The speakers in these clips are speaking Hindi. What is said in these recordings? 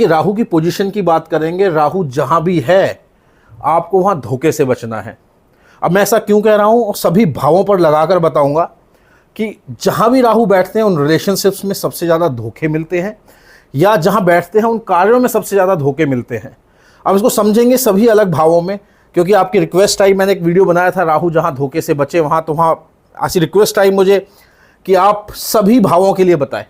कि राहु की पोजीशन की बात करेंगे, राहु जहां भी है आपको वहां धोखे से बचना है। अब मैं ऐसा क्यों कह रहा हूं और सभी भावों पर लगाकर बताऊंगा कि जहां भी राहु बैठते हैं उन रिलेशनशिप्स में सबसे ज़्यादा धोखे मिलते हैं, या जहां बैठते हैं उन कार्यों में सबसे ज़्यादा धोखे मिलते हैं। अब इसको समझेंगे सभी अलग भावों में, क्योंकि आपकी रिक्वेस्ट आई, मैंने एक वीडियो बनाया था राहु जहां धोखे से बचे वहां, तो वहां ऐसी रिक्वेस्ट आई मुझे कि आप सभी भावों के लिए बताएं।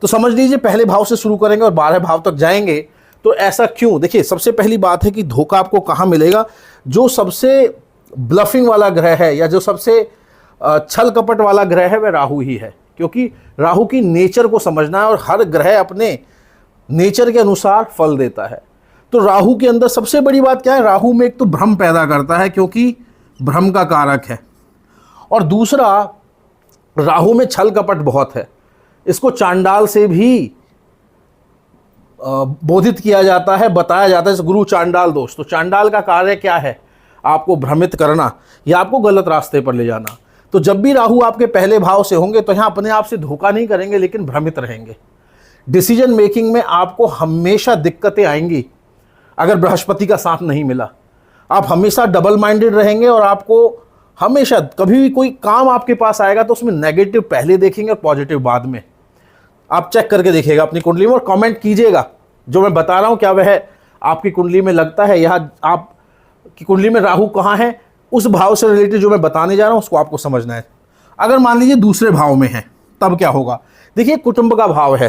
तो समझ लीजिए पहले भाव से शुरू करेंगे और 12 भाव तक जाएंगे। तो ऐसा क्यों? देखिए, सबसे पहली बात है कि धोखा आपको कहाँ मिलेगा। जो सबसे ब्लफिंग वाला ग्रह है या जो सबसे छल कपट वाला ग्रह है वह राहु ही है, क्योंकि राहु की नेचर को समझना है और हर ग्रह अपने नेचर के अनुसार फल देता है। तो राहु के अंदर सबसे बड़ी बात क्या है, राहु में एक तो भ्रम पैदा करता है क्योंकि भ्रम का कारक है, और दूसरा राहु में छल कपट बहुत है। इसको चांडाल से भी बोधित किया जाता है, बताया जाता है, गुरु चांडाल दोष। तो चांडाल का कार्य क्या है? आपको भ्रमित करना या आपको गलत रास्ते पर ले जाना। तो जब भी राहु आपके पहले भाव से होंगे तो यहाँ अपने आप से धोखा नहीं करेंगे, लेकिन भ्रमित रहेंगे। डिसीजन मेकिंग में आपको हमेशा दिक्कतें आएंगी अगर बृहस्पति का साथ नहीं मिला। आप हमेशा डबल माइंडेड रहेंगे और आपको हमेशा कभी भी कोई काम आपके पास आएगा तो उसमें नेगेटिव पहले देखेंगे और पॉजिटिव बाद में। आप चेक करके देखिएगा अपनी कुंडली में और कमेंट कीजिएगा जो मैं बता रहा हूँ क्या वह आपकी कुंडली में लगता है, या आपकी कुंडली में राहु कहाँ है, उस भाव से रिलेटेड जो मैं बताने जा रहा हूँ उसको आपको समझना है। अगर मान लीजिए दूसरे भाव में है तब क्या होगा? देखिए, कुटुंब का भाव है,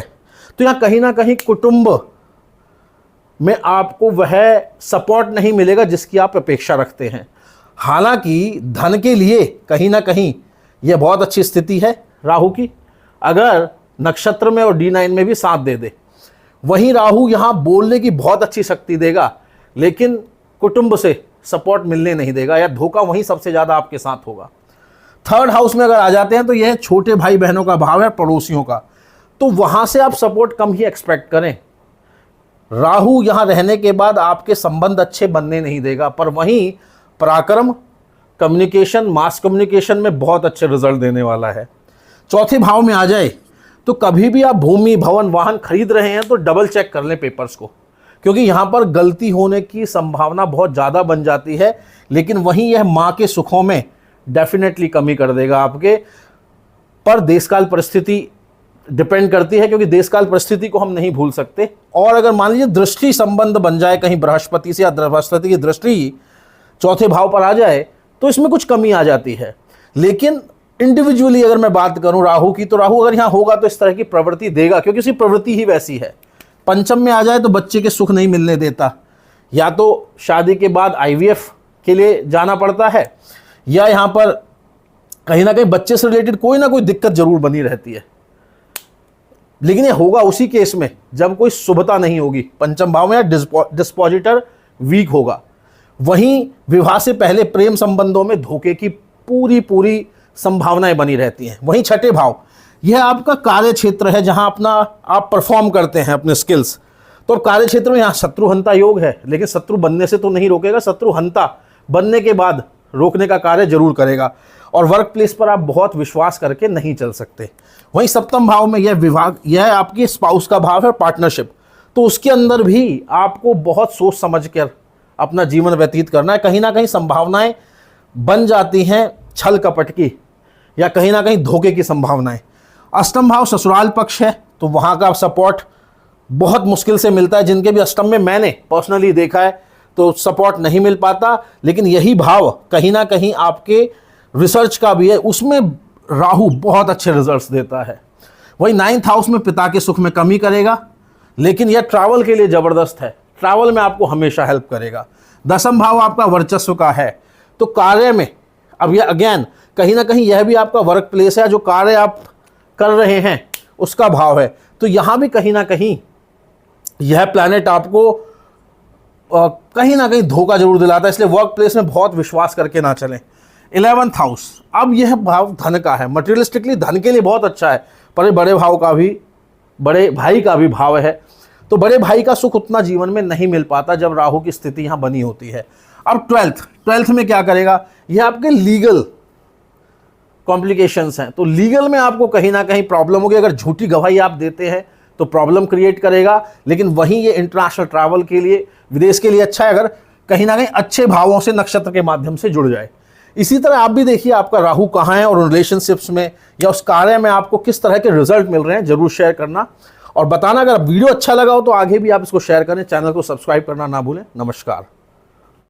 तो यहाँ कहीं ना कहीं कुटुंब में आपको वह सपोर्ट नहीं मिलेगा जिसकी आप अपेक्षा रखते हैं। हालांकि धन के लिए कहीं ना कहीं यह बहुत अच्छी स्थिति है राहु की, अगर नक्षत्र में और D9 में भी साथ दे दे। वहीं राहु यहाँ बोलने की बहुत अच्छी शक्ति देगा, लेकिन कुटुंब से सपोर्ट मिलने नहीं देगा, या धोखा वहीं सबसे ज़्यादा आपके साथ होगा। थर्ड हाउस में अगर आ जाते हैं तो यह छोटे भाई बहनों का भाव है, पड़ोसियों का, तो वहाँ से आप सपोर्ट कम ही एक्सपेक्ट करें। राहु यहाँ रहने के बाद आपके संबंध अच्छे बनने नहीं देगा, पर वहीं पराक्रम, कम्युनिकेशन, मास कम्युनिकेशन में बहुत अच्छे रिजल्ट देने वाला है। चौथे भाव में आ जाए तो कभी भी आप भूमि, भवन, वाहन खरीद रहे हैं तो डबल चेक कर लें पेपर्स को, क्योंकि यहाँ पर गलती होने की संभावना बहुत ज़्यादा बन जाती है। लेकिन वहीं यह माँ के सुखों में डेफिनेटली कमी कर देगा आपके। पर देशकाल परिस्थिति डिपेंड करती है, क्योंकि देशकाल परिस्थिति को हम नहीं भूल सकते। और अगर मान लीजिए दृष्टि संबंध बन जाए कहीं बृहस्पति से, या बृहस्पति की दृष्टि चौथे भाव पर आ जाए तो इसमें कुछ कमी आ जाती है। लेकिन इंडिविजुअली अगर मैं बात करूं राहु की, तो राहु अगर यहाँ होगा तो इस तरह की प्रवृत्ति देगा, क्योंकि उसकी प्रवृत्ति ही वैसी है। पंचम में आ जाए तो बच्चे के सुख नहीं मिलने देता, या तो शादी के बाद IVF के लिए जाना पड़ता है, या यहाँ पर कहीं ना कहीं बच्चे से रिलेटेड कोई ना कोई दिक्कत जरूर बनी रहती है। लेकिन ये होगा उसी केस में जब कोई शुभता नहीं होगी, पंचम भाव में, या डिस्पोजिटर वीक होगा। वहीं विवाह से पहले प्रेम संबंधों में धोखे की पूरी संभावनाएं बनी रहती हैं। वहीं छठे भाव, यह आपका कार्य क्षेत्र है जहां आप परफॉर्म करते हैं अपने स्किल्स। तो कार्य क्षेत्र में यहाँ शत्रुहंता योग है, लेकिन शत्रु बनने से तो नहीं रोकेगा, शत्रुहंता बनने के बाद रोकने का कार्य जरूर करेगा। और वर्क प्लेस पर आप बहुत विश्वास करके नहीं चल सकते। वहीं सप्तम भाव में यह आपकी स्पाउस का भाव है, पार्टनरशिप। तो उसके अंदर भी आपको बहुत सोच समझ कर अपना जीवन व्यतीत करना है। कहीं ना कहीं संभावनाएं बन जाती हैं छल कपट की, या कहीं ना कहीं धोखे की संभावनाएं। अष्टम भाव ससुराल पक्ष है, तो वहाँ का सपोर्ट बहुत मुश्किल से मिलता है। जिनके भी अष्टम में मैंने पर्सनली देखा है तो सपोर्ट नहीं मिल पाता। लेकिन यही भाव कहीं ना कहीं आपके रिसर्च का भी है, उसमें राहु बहुत अच्छे रिजल्ट्स देता है। वही 9th हाउस में पिता के सुख में कमी करेगा, लेकिन यह ट्रैवल के लिए ज़बरदस्त है, ट्रैवल में आपको हमेशा हेल्प करेगा। 10th भाव आपका वर्चस्व का है, तो कार्य में अब यह अगेन कहीं ना कहीं यह भी आपका वर्क प्लेस है, जो कार्य आप कर रहे हैं उसका भाव है। तो यहाँ भी कहीं ना कहीं यह प्लैनेट आपको कहीं ना कहीं धोखा जरूर दिलाता है, इसलिए वर्क प्लेस में बहुत विश्वास करके ना चलें। 11th हाउस, अब यह भाव धन का है, मटेरियलिस्टिकली धन के लिए बहुत अच्छा है, पर बड़े भाई का भी भाव है। तो बड़े भाई का सुख उतना जीवन में नहीं मिल पाता जब राहु की स्थिति यहाँ बनी होती है। अब 12th में क्या करेगा? यह आपके लीगल कॉम्प्लिकेशंस हैं, तो लीगल में आपको कहीं ना कहीं प्रॉब्लम होगी। अगर झूठी गवाही आप देते हैं तो प्रॉब्लम क्रिएट करेगा। लेकिन वहीं ये इंटरनेशनल ट्रैवल के लिए, विदेश के लिए अच्छा है अगर कहीं ना कहीं अच्छे भावों से नक्षत्र के माध्यम से जुड़ जाए। इसी तरह आप भी देखिए आपका राहु कहाँ है और रिलेशनशिप्स में या उस कार्य में आपको किस तरह के रिजल्ट मिल रहे हैं, जरूर शेयर करना और बताना। अगर वीडियो अच्छा लगा हो तो आगे भी आप इसको शेयर करें, चैनल को सब्सक्राइब करना ना भूलें। नमस्कार।